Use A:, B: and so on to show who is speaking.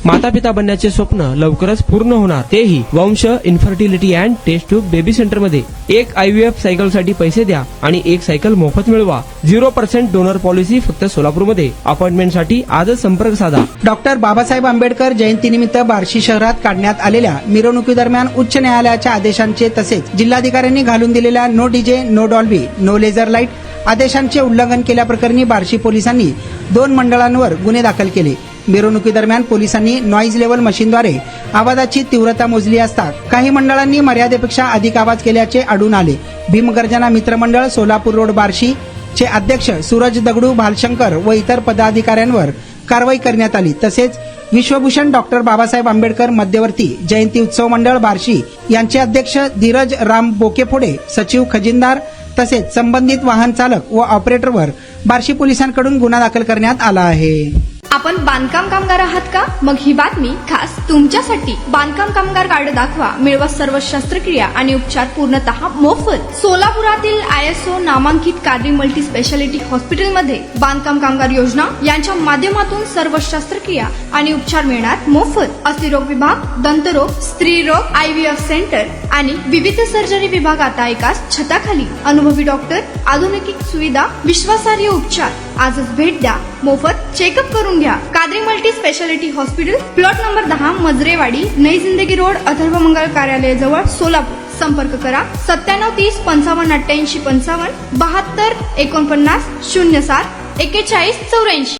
A: माता पिता बनण्याचे स्वप्न लवकरच पूर्ण होणार, तेही Vansh infertility and test tube baby centre मध्ये। एक IVF सायकल साठी पैसे द्या आणि एक सायकल मोफत मिळवा। 0% डोनर पॉलिसी फक्त सोलापूरमध्ये। अपॉइंटमेंट साठी आजच संपर्क साधा।
B: डॉक्टर बाबासाहेब आंबेडकर जयंतीनिमित्त बार्शी शहरात काढण्यात आलेल्या मिरवणुकीदरम्यान उच्च न्यायालयाच्या आदेशांचे तसेच जिल्हाधिकाऱ्यांनी घालून दिलेल्या no DJ, no Dolby, no laser light आदेशांचे उल्लंघन केल्याप्रकरणी बार्शी पोलिसांनी 2 मंडळांवर गुन्हे दाखल केले। मिरवणुकीदरम्यान पोलिसांनी नॉईज लेव्हल मशीनद्वारे आवाजाची तीव्रता मोजली असता काही मंडळांनी मर्यादेपेक्षा अधिक आवाज केल्याचे आढळून आले। भीमगर्जना मित्रमंडळ सोलापूर रोड बार्शी चे अध्यक्ष सूरज दगडू भालशंकर व इतर पदाधिकाऱ्यांवर कारवाई करण्यात आली। तसेच विश्वभूषण डॉक्टर बाबासाहेब आंबेडकर मध्यवर्ती जयंती उत्सव मंडळ बार्शी यांचे अध्यक्ष धीरज राम बोकेफोडे, सचिव खजिनदार तसेच संबंधित वाहन चालक व ऑपरेटरवर बार्शी पोलिसांकडून गुन्हा दाखल करण्यात आला आहे।
C: आपण बांधकाम कामगार आहात का? मग ही बातमी खास तुमच्यासाठी। बांधकाम कामगार कार्ड दाखवा, मिळवा सर्व शस्त्रक्रिया आणि उपचार पूर्णतः मोफत। सोलापुरातील ISO नामांकित कादरी मल्टी स्पेशालिटी हॉस्पिटलमध्ये बांधकाम कामगार योजना यांच्या माध्यमातून सर्व शस्त्रक्रिया आणि उपचार मिळणार मोफत। अस्थिरोग विभाग, दंतरोग, स्त्रीरोग, IVF सेंटर आणि विविध सर्जरी विभाग आता एकाच छताखाली। अनुभवी डॉक्टर, आधुनिक सुविधा, विश्वासार्ह उपचार। आजच भेट द्या, मोफत चेकअप करून घ्या। Qadri multi speciality hospital, plot number 10, Majrewadi, नई जिंदगी रोड, अथर्व मंगल कार्यालय जवळ, सोलापूर। संपर्क करा 9730 55 88 55 72 49 07 41 84।